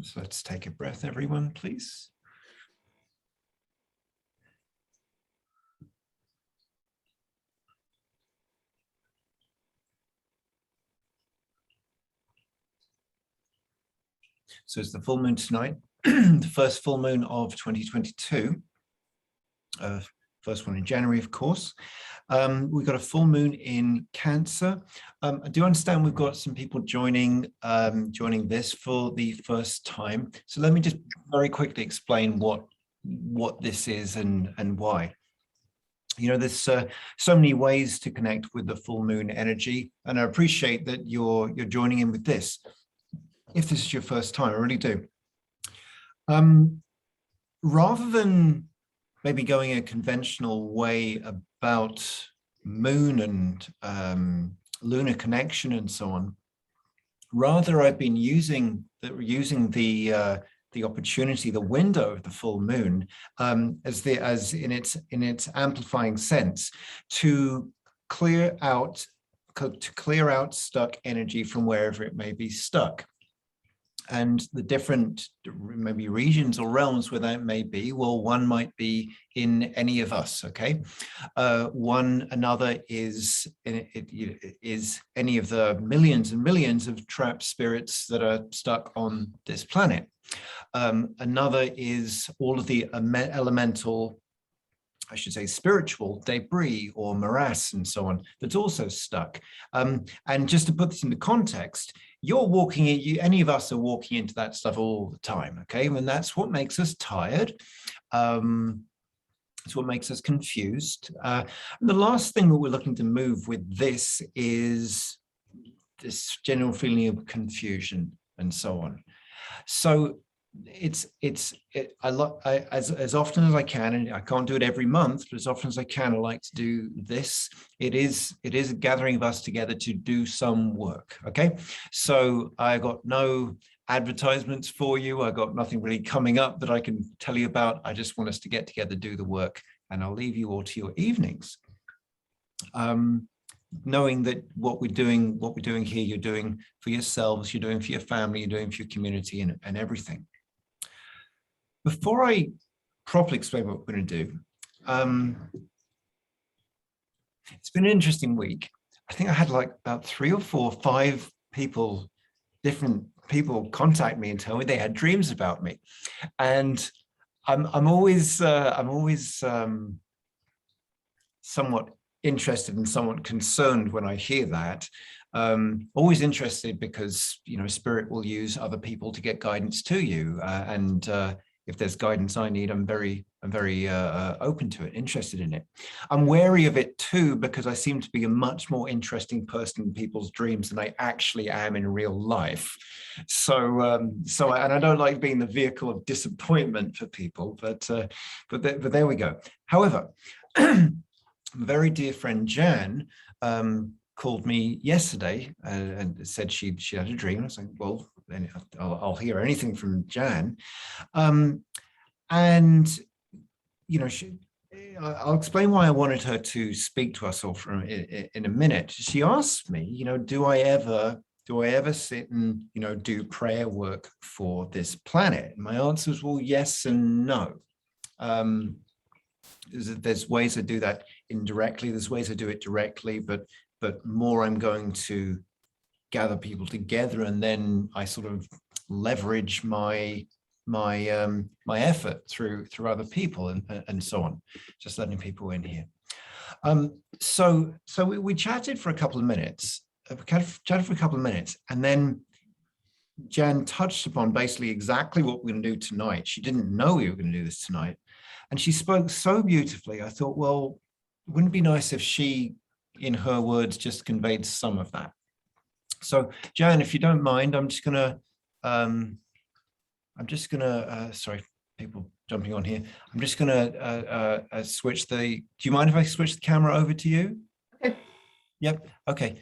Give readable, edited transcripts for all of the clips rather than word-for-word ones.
So let's take a breath, everyone, please. So it's the full moon tonight, the first full moon of 2022. First one in January, of course. We've got a full moon in Cancer. I do understand we've got some people joining this for the first time. So let me just very quickly explain what this is and why. You know, there's so many ways to connect with the full moon energy, and I appreciate that you're joining in with this. If this is your first time, I really do. Rather than maybe going a conventional way about moon and lunar connection and so on, rather I've been using the opportunity, the window of the full moon, as in its amplifying sense, to clear out stuck energy from wherever it may be stuck. And the different maybe regions or realms where that may be, well, one might be in any of us, okay? Another is any of the millions and millions of trapped spirits that are stuck on this planet. Another is all of the elemental, I should say, spiritual debris or morass and so on that's also stuck. And just to put this into context, any of us are walking into that stuff all the time, okay? And that's what makes us tired. It's what makes us confused. And the last thing that we're looking to move with this is this general feeling of confusion and so on. So as often as I can, and I can't do it every month, but as often as I can, I like to do this. It is a gathering of us together to do some work. Okay, so I got no advertisements for you. I got nothing really coming up that I can tell you about. I just want us to get together, do the work, and I'll leave you all to your evenings. Knowing that what we're doing here, you're doing for yourselves, you're doing for your family, you're doing for your community and everything. Before I properly explain what we're going to do, it's been an interesting week. I think I had like about 3 or 4 or 5 different people contact me and tell me they had dreams about me. And I'm always somewhat interested and somewhat concerned when I hear that. Always interested because, you know, spirit will use other people to get guidance to you. And if there's guidance I need, I'm very open to it, interested in it. I'm wary of it too, because I seem to be a much more interesting person in people's dreams than I actually am in real life. So and I don't like being the vehicle of disappointment for people, but there we go. However, a very dear friend Jan called me yesterday and said she had a dream. I was like, well, then I'll hear anything from Jan. And, you know, I'll explain why I wanted her to speak to us all in a minute. She asked me, you know, do I ever sit and, you know, do prayer work for this planet? And my answer was, well, yes and no. There's ways I do that indirectly. There's ways I do it directly, but more I'm going to gather people together, and then I sort of leverage my effort through other people and so on, just letting people in here. So we chatted for a couple of minutes, and then Jan touched upon basically exactly what we're going to do tonight. She didn't know we were going to do this tonight, and she spoke so beautifully. I thought, well, wouldn't it be nice if she, in her words, just conveyed some of that? So Jan, if you don't mind, I'm just gonna sorry, people jumping on here. I'm just gonna switch do you mind if I switch the camera over to you? Okay. Yep, okay.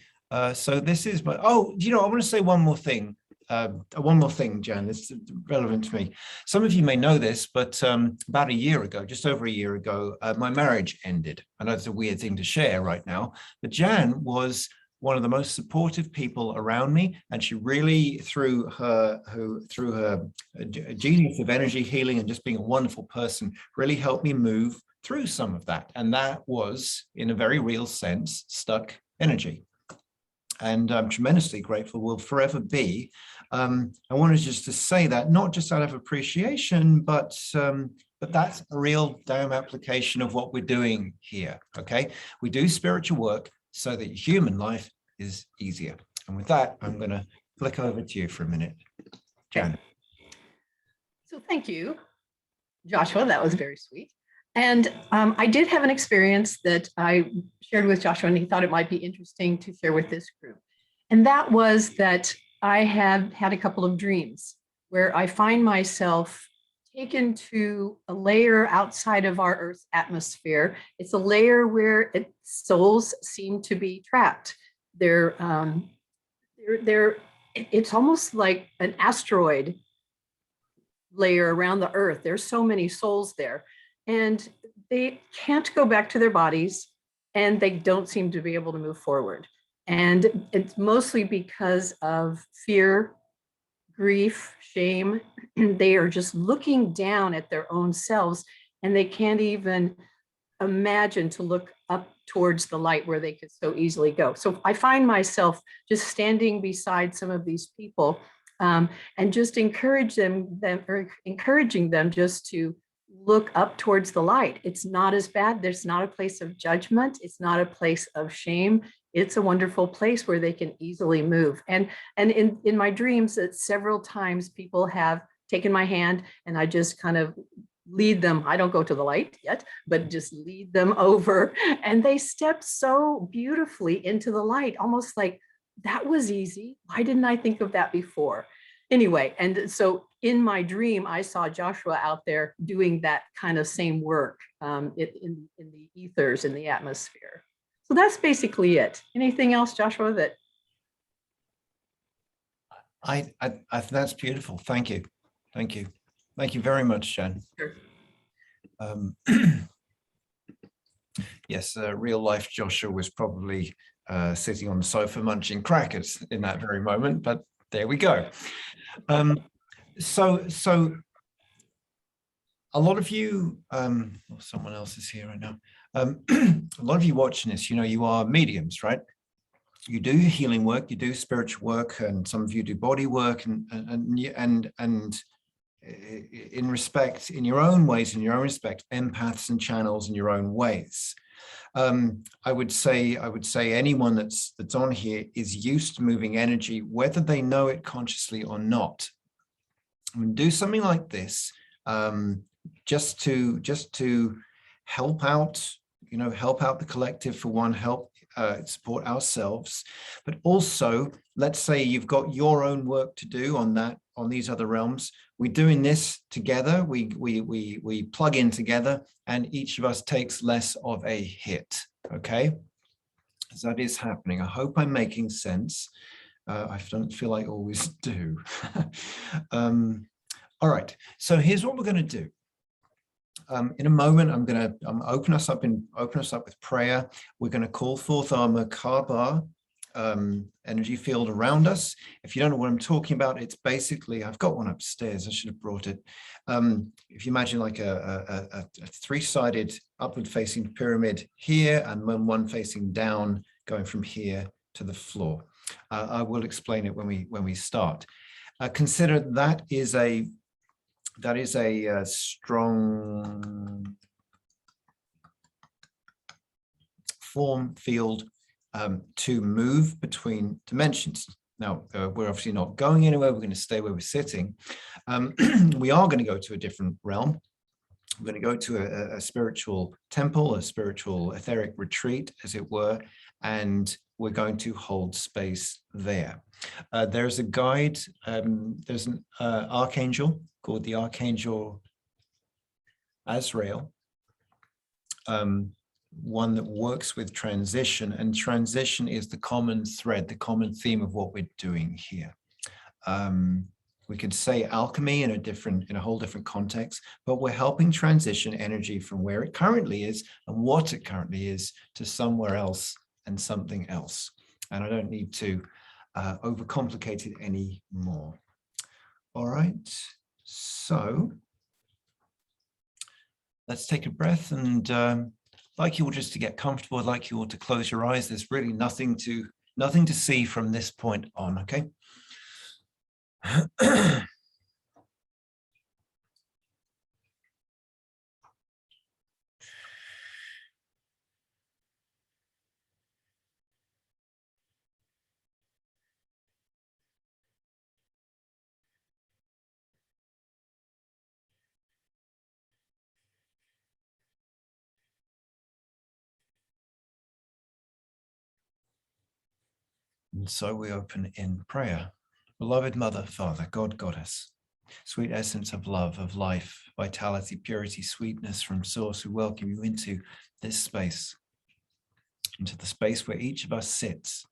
So this is my, you know, I want to say one more thing, Jan, it's relevant to me. Some of you may know this, but about a year ago, just over a year ago, my marriage ended. I know it's a weird thing to share right now, but Jan was one of the most supportive people around me, and she really, through her genius of energy healing and just being a wonderful person, really helped me move through some of that. And that was, in a very real sense, stuck energy. And I'm tremendously grateful, will forever be. I wanted just to say that, not just out of appreciation, but that's a real damn application of what we're doing here, okay? We do spiritual work so that human life is easier. And with that, I'm going to flick over to you for a minute. Jan. So thank you, Joshua. That was very sweet. And I did have an experience that I shared with Joshua, and he thought it might be interesting to share with this group. And that was that I have had a couple of dreams where I find myself taken to a layer outside of our Earth's atmosphere. It's a layer where souls seem to be trapped. It's almost like an asteroid layer around the Earth. There's so many souls there, and they can't go back to their bodies, and they don't seem to be able to move forward. And it's mostly because of fear, grief, shame. They are just looking down at their own selves, and they can't even imagine to look up towards the light where they could so easily go. So I find myself just standing beside some of these people, and just encouraging them just to look up towards the light. It's not as bad. There's not a place of judgment. It's not a place of shame. It's a wonderful place where they can easily move. And in my dreams, several times people have taken my hand, and I just kind of lead them. I don't go to the light yet, but just lead them over. And they step so beautifully into the light, almost like, that was easy. Why didn't I think of that before? Anyway, and so in my dream, I saw Joshua out there doing that kind of same work in the ethers, in the atmosphere. So that's basically it. Anything else, Joshua, that? That's beautiful. Thank you. Thank you. Thank you very much, Jan. Sure. Yes, real life Joshua was probably sitting on the sofa munching crackers in that very moment, but there we go. So a lot of you, someone else is here right now. A lot of you watching this, you are mediums, right? You do healing work, you do spiritual work, and some of you do body work, and in your own ways, in your own respect, empaths and channels in your own ways. I would say anyone that's on here is used to moving energy, whether they know it consciously or not. I mean, do something like this, just to help out, help out the collective for one, help support ourselves, but also, let's say you've got your own work to do on these other realms. We're doing this together. We plug in together, and each of us takes less of a hit. Okay, so that is happening. I hope I'm making sense. I don't feel I always do. All right, so here's what we're going to do. In a moment, I'm going to open us up with prayer. We're going to call forth our Merkaba energy field around us. If you don't know what I'm talking about, it's basically, I've got one upstairs. I should have brought it. If you imagine like a three-sided upward-facing pyramid here, and then one facing down, going from here to the floor. I will explain it when we start. Consider that is a strong form field to move between dimensions. Now, we're obviously not going anywhere. We're going to stay where we're sitting. We are going to go to a different realm. We're going to go to a spiritual temple, a spiritual etheric retreat, as it were, and we're going to hold space there. There's a guide. There's an archangel called the Archangel Azrael, one that works with transition, and transition is the common thread, the common theme of what we're doing here. We could say alchemy in a whole different context, but we're helping transition energy from where it currently is and what it currently is to somewhere else and something else. and I don't need to overcomplicate it anymore. All right, so let's take a breath, and I'd like you all just to get comfortable. I'd like you all to close your eyes. There's really nothing to see from this point on, okay? And so we open in prayer. Beloved Mother, Father, God, Goddess, sweet essence of love, of life, vitality, purity, sweetness from source, we welcome you into this space, into the space where each of us sits,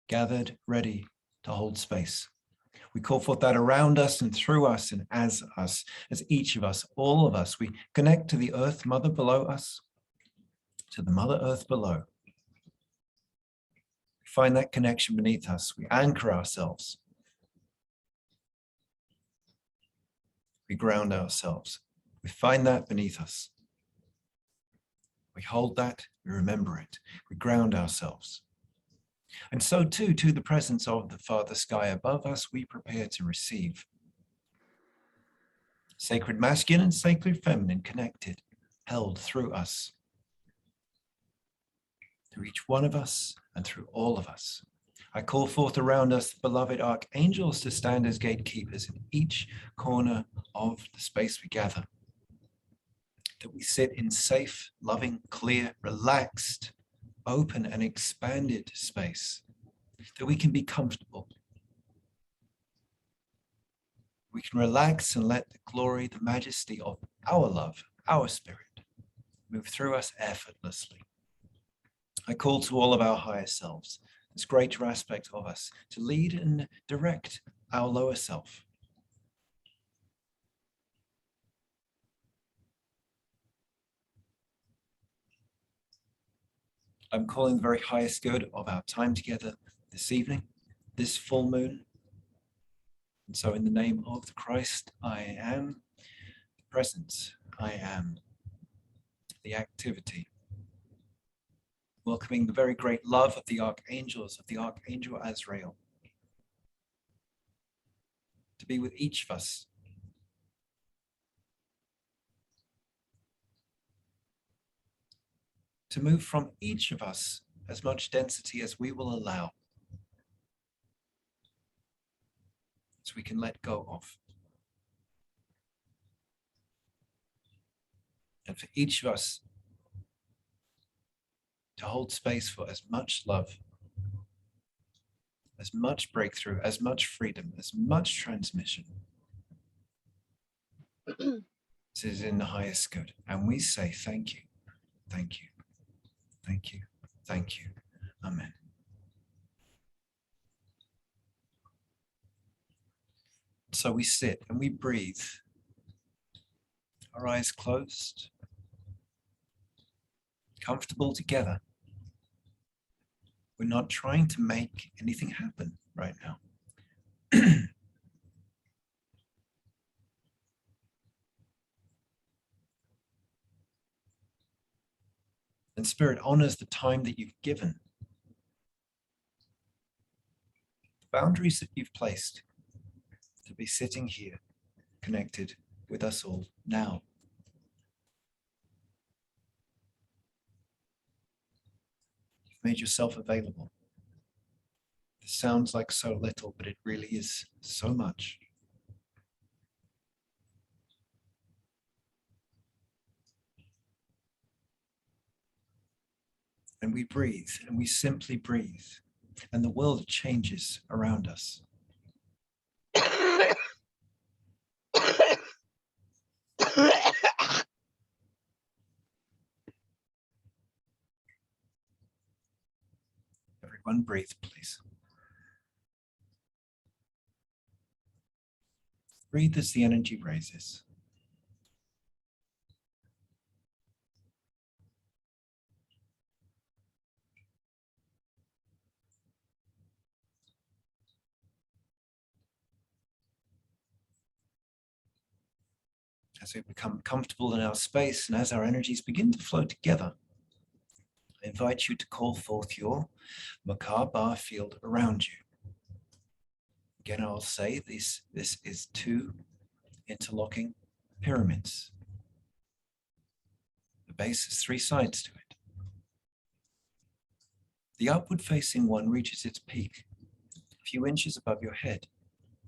gathered, ready to hold space. We call forth that around us and through us and as us, as each of us, all of us. We connect to the earth mother below us, to the Mother Earth below. We find that connection beneath us. We anchor ourselves. We ground ourselves. We find that beneath us. We hold that, we remember it. We ground ourselves. And so too, to the presence of the Father Sky above us, we prepare to receive. Sacred masculine and sacred feminine connected, held through us, through each one of us and through all of us. I call forth around us the beloved archangels to stand as gatekeepers in each corner of the space we gather. That we sit in safe, loving, clear, relaxed, open and expanded space. That we can be comfortable. We can relax and let the glory, the majesty of our love, our spirit, move through us effortlessly. I call to all of our higher selves, this greater aspect of us, to lead and direct our lower self. I'm calling the very highest good of our time together this evening, this full moon. And so in the name of the Christ, I am the presence, I am the activity. Welcoming the very great love of the archangels, of the Archangel Azrael, to be with each of us. To move from each of us as much density as we will allow, so we can let go of. And for each of us to hold space for as much love, as much breakthrough, as much freedom, as much transmission. This is in the highest good. And we say thank you, thank you, thank you, thank you. Amen. So we sit and we breathe, our eyes closed, comfortable together. We're not trying to make anything happen right now. And Spirit honors the time that you've given, the boundaries that you've placed to be sitting here, connected with us all now. You've made yourself available. This sounds like so little, but it really is so much. And we breathe, and we simply breathe, and the world changes around us. Everyone breathe, please. Breathe as the energy raises. As we become comfortable in our space and as our energies begin to flow together, I invite you to call forth your Merkaba field around you. Again, I'll say this is two interlocking pyramids. The base has three sides to it. The upward facing one reaches its peak a few inches above your head.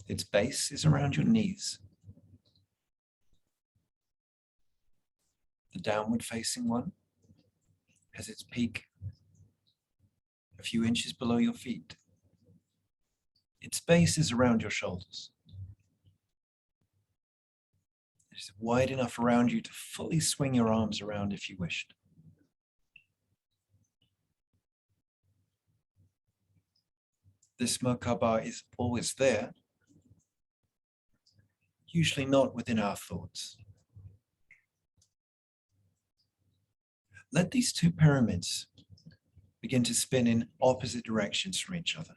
Its base is around your knees. The downward facing one has its peak a few inches below your feet. Its base is around your shoulders. It is wide enough around you to fully swing your arms around if you wished. This Merkaba is always there, usually not within our thoughts. Let these two pyramids begin to spin in opposite directions from each other.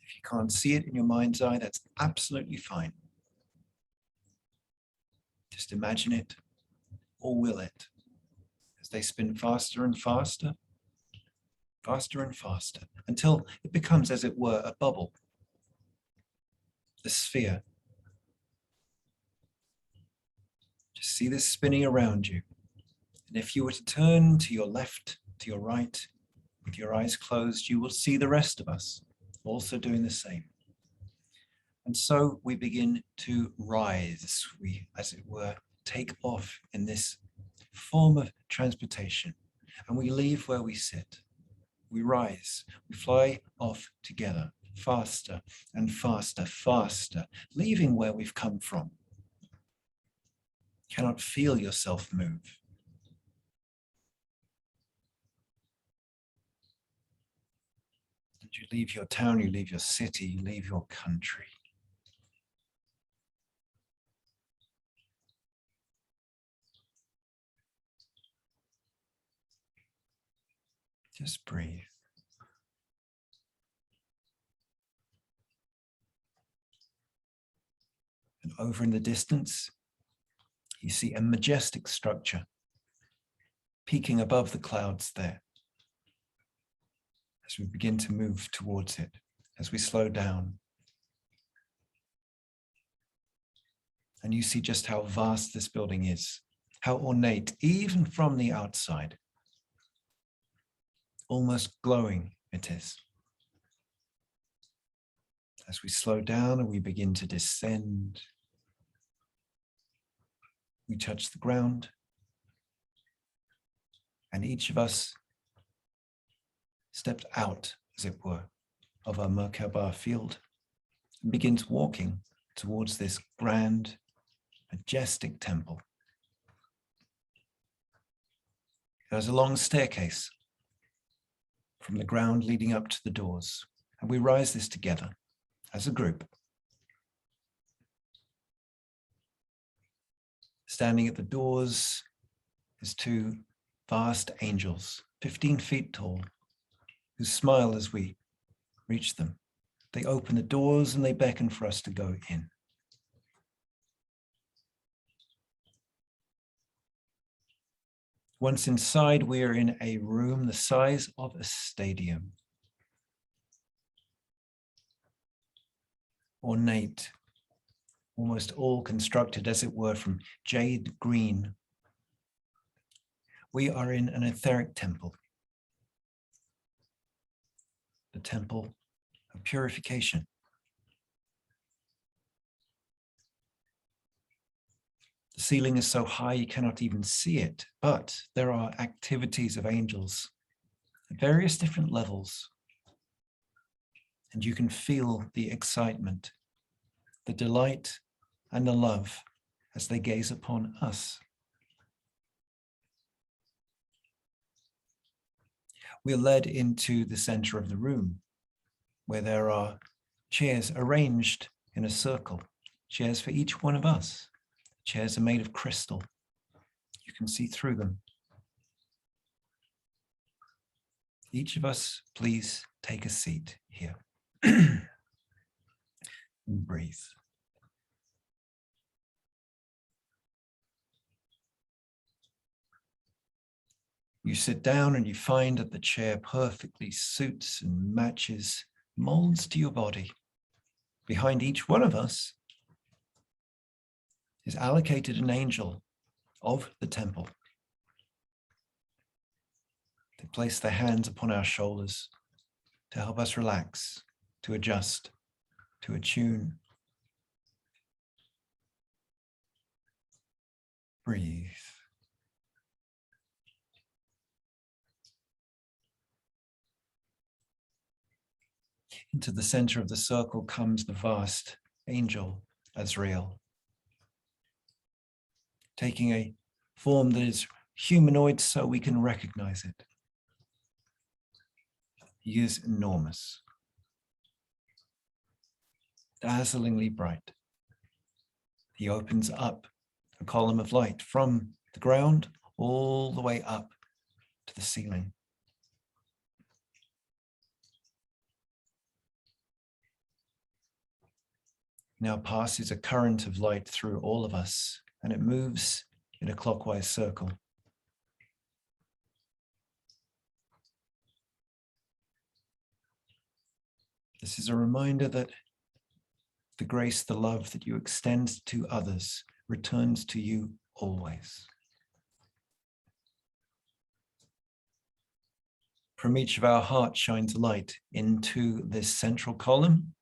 If you can't see it in your mind's eye, that's absolutely fine. Just imagine it or will it as they spin faster and faster, faster and faster, until it becomes, as it were, a bubble, a sphere. Just see this spinning around you. And if you were to turn to your left, to your right, with your eyes closed, you will see the rest of us also doing the same. And so we begin to rise. We, as it were, take off in this form of transportation, and we leave where we sit. We rise, we fly off together, faster and faster, faster, leaving where we've come from. You cannot feel yourself move. And you leave your town, you leave your city, you leave your country. Just breathe. And over in the distance, you see a majestic structure peaking above the clouds there. As we begin to move towards it, as we slow down. And you see just how vast this building is, how ornate, even from the outside. Almost glowing it is. As we slow down and we begin to descend, we touch the ground, and each of us steps out, as it were, of our Merkaba field and begins walking towards this grand, majestic temple. There's a long staircase from the ground leading up to the doors, and we rise this together as a group. Standing at the doors is two vast angels, 15 feet tall, who smile as we reach them. They open the doors and they beckon for us to go in. Once inside, we are in a room the size of a stadium. Ornate, almost all constructed, as it were, from jade green. We are in an etheric temple, the temple of purification. The ceiling is so high you cannot even see it, but there are activities of angels at various different levels. And you can feel the excitement, the delight, and the love as they gaze upon us. We are led into the center of the room, where there are chairs arranged in a circle, chairs for each one of us. Chairs are made of crystal. You can see through them. Each of us, please take a seat here. And breathe. You sit down and you find that the chair perfectly suits and matches, molds to your body. Behind each one of us is allocated an angel of the temple. They place their hands upon our shoulders to help us relax, to adjust, to attune. Breathe. Into the center of the circle comes the vast angel Azrael, taking a form that is humanoid so we can recognize it. He is enormous, dazzlingly bright. He opens up a column of light from the ground all the way up to the ceiling. Now passes a current of light through all of us, and it moves in a clockwise circle. This is a reminder that the grace, the love that you extend to others returns to you always. From each of our hearts shines light into this central column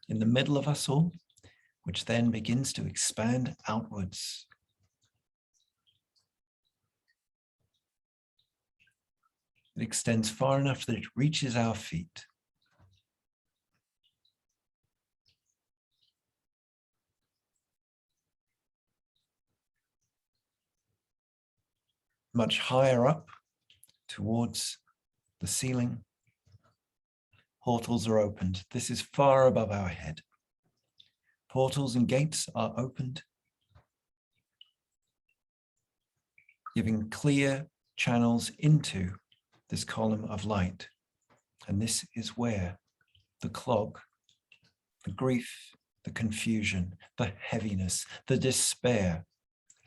in the middle of us all, which then begins to expand outwards. It extends far enough that it reaches our feet. Much higher up towards the ceiling, portals are opened. This is far above our head. Portals and gates are opened, giving clear channels into this column of light. And this is where the clog, the grief, the confusion, the heaviness, the despair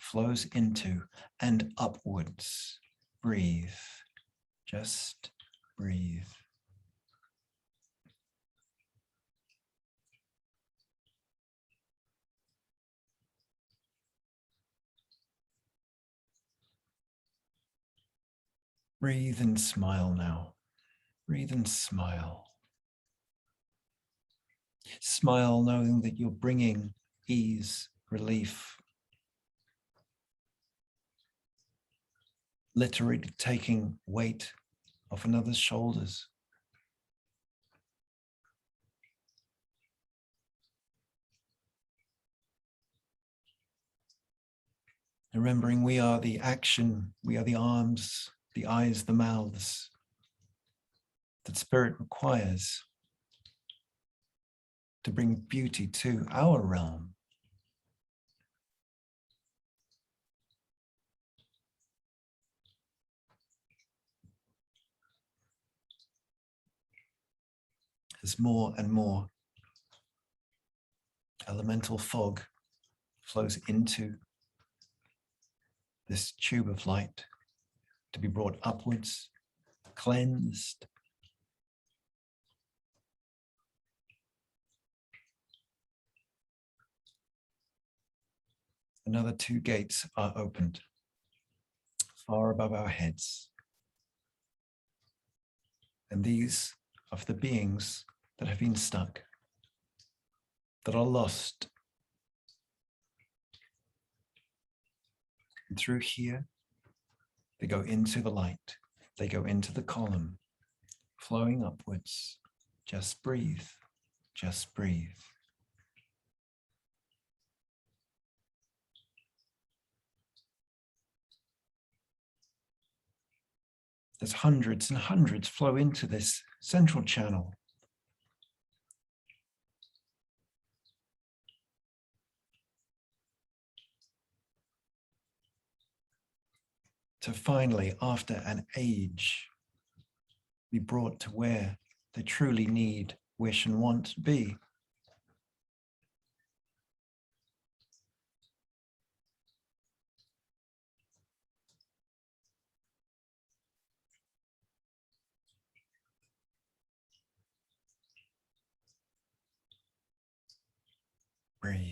flows into and upwards. Breathe, just breathe. Breathe and smile now. Breathe and smile. Smile knowing that you're bringing ease, relief. Literally taking weight off another's shoulders. Remembering we are the action, we are the arms, the eyes, the mouths that spirit requires to bring beauty to our realm. As more and more elemental fog flows into this tube of light to be brought upwards, cleansed. Another two gates are opened far above our heads. And these are the beings that have been stuck, that are lost. And through here, they go into the light. They go into the column, flowing upwards. Just breathe, just breathe. There's hundreds and hundreds flow into this central channel. To finally, after an age, be brought to where they truly need, wish, and want to be. Breathe.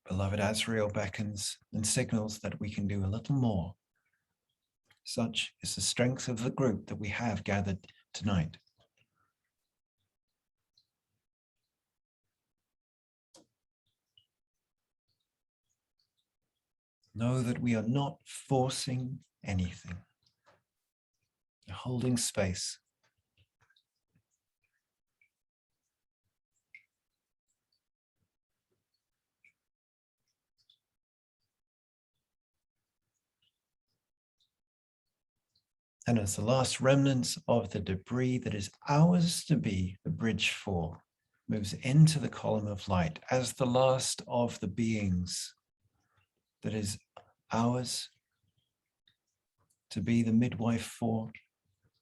Beloved Azrael beckons and signals that we can do a little more. Such is the strength of the group that we have gathered tonight. Know that we are not forcing anything. We're holding space. And as the last remnants of the debris that is ours to be the bridge for moves into the column of light, as the last of the beings that is ours to be the midwife for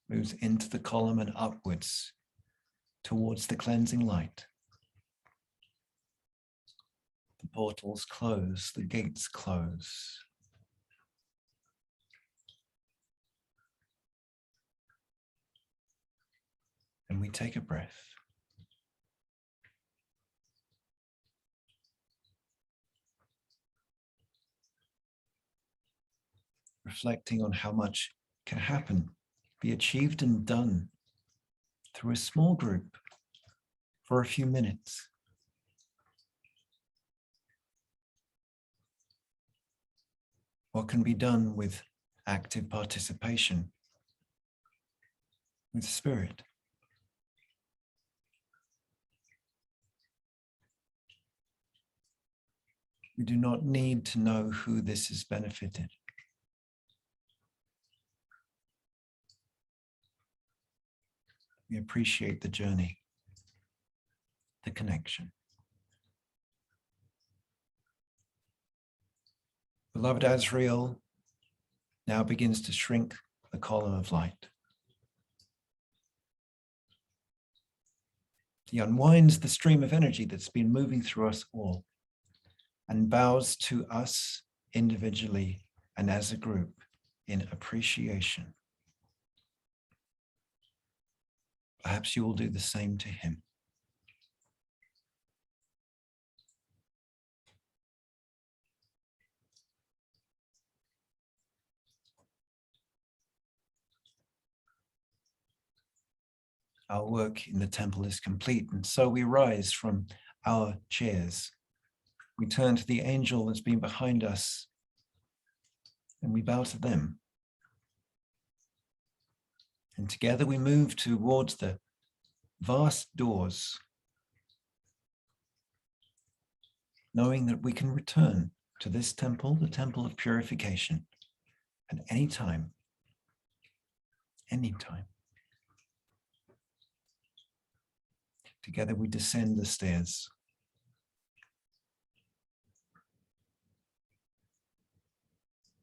moves into the column and upwards towards the cleansing light. The portals close, the gates close. And we take a breath. Reflecting on how much can happen, be achieved and done through a small group for a few minutes. What can be done with active participation, with spirit? We do not need to know who this has benefited. We appreciate the journey, the connection. Beloved Azrael now begins to shrink the column of light. He unwinds the stream of energy that's been moving through us all and bows to us individually and as a group in appreciation. Perhaps you will do the same to him. Our work in the temple is complete, and so we rise from our chairs. We turn to the angel that's been behind us, and we bow to them. And together we move towards the vast doors, knowing that we can return to this temple, the temple of purification, at any time, anytime. Together we descend the stairs.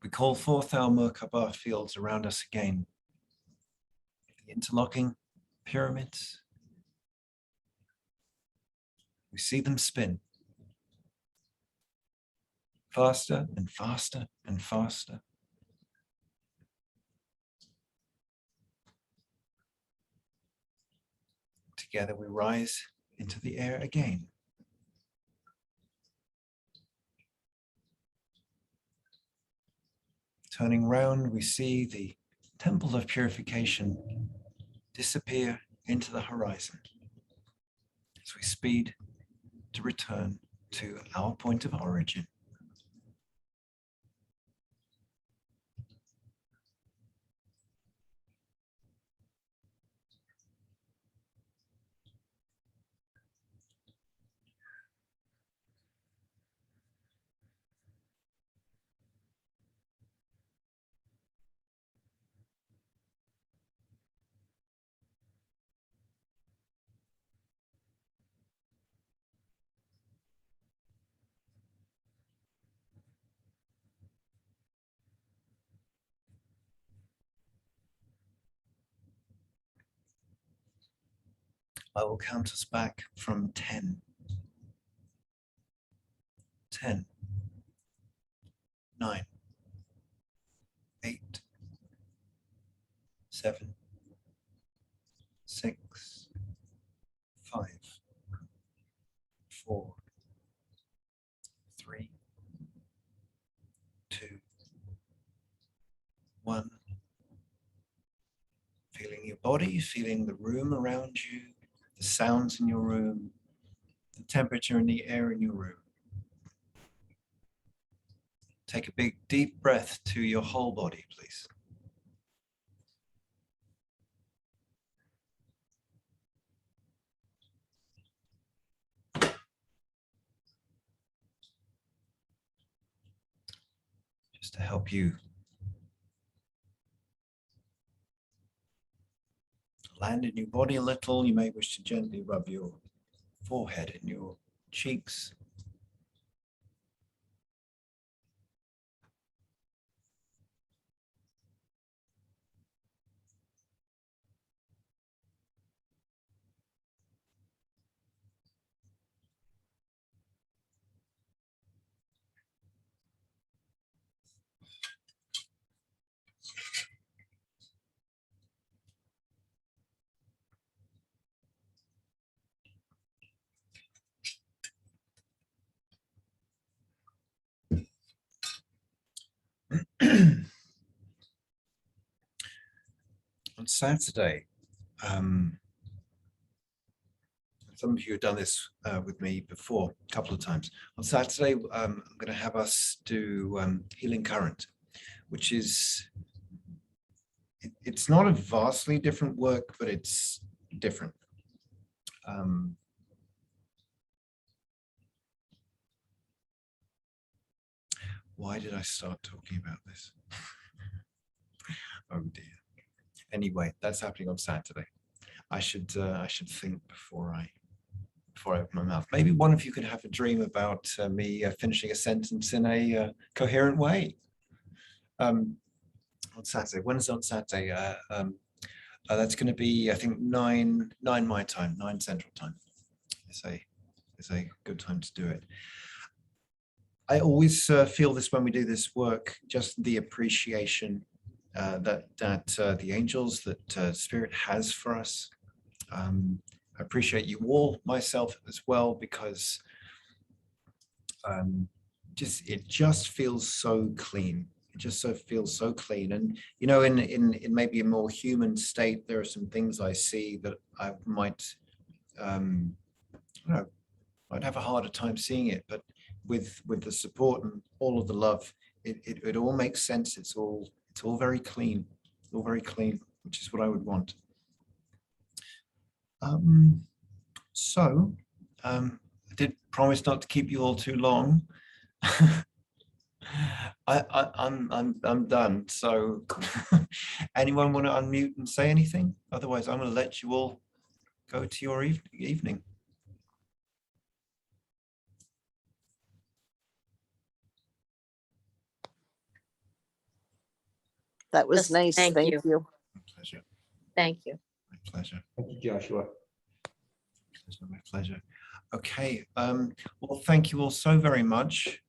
We call forth our Merkaba fields around us again. The interlocking pyramids. We see them spin. Faster and faster and faster. Together we rise into the air again. Turning round, we see the temple of purification disappear into the horizon as we speed to return to our point of origin. I will count us back from 10. 10, 9, 8, 7, 6, 5, 4, 3, 2, 1. Feeling your body, feeling the room around you, the sounds in your room, the temperature in the air in your room. Take a big, deep breath to your whole body, please. Just to help you land in your body a little, you may wish to gently rub your forehead and your cheeks. On Saturday, some of you have done this with me before a couple of times. On Saturday, I'm going to have us do Healing Current, which is, it's not a vastly different work, but it's different. Why did I start talking about this? Oh dear. Anyway, that's happening on Saturday. I should think before I open my mouth. Maybe one of you could have a dream about me finishing a sentence in a coherent way. On Saturday. When is it on Saturday? That's going to be, I think, 9 my time, 9 Central Time. It's a good time to do it. I always feel this when we do this work, just the appreciation that the angels, that Spirit has for us. I appreciate you all, myself as well, because it just feels so clean. It just feels so clean. And you know, in maybe a more human state, there are some things I see that I might I'd have a harder time seeing it, but with the support and all of the love, it all makes sense. It's all very clean, all very clean, which is what I would want. So I did promise not to keep you all too long. I'm done. So anyone want to unmute and say anything? Otherwise, I'm going to let you all go to your evening. That was Just nice. thank Thank you. you. My pleasure. Thank you. My pleasure. Thank you, Joshua. My pleasure. Okay. Well, thank you all so very much.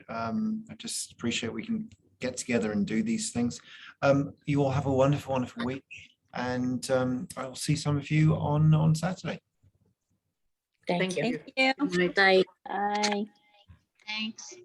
I just appreciate we can get together and do these things. You all have a wonderful, wonderful week, and I will see some of you on Saturday. Thank you. you. Good night. Bye. Thanks.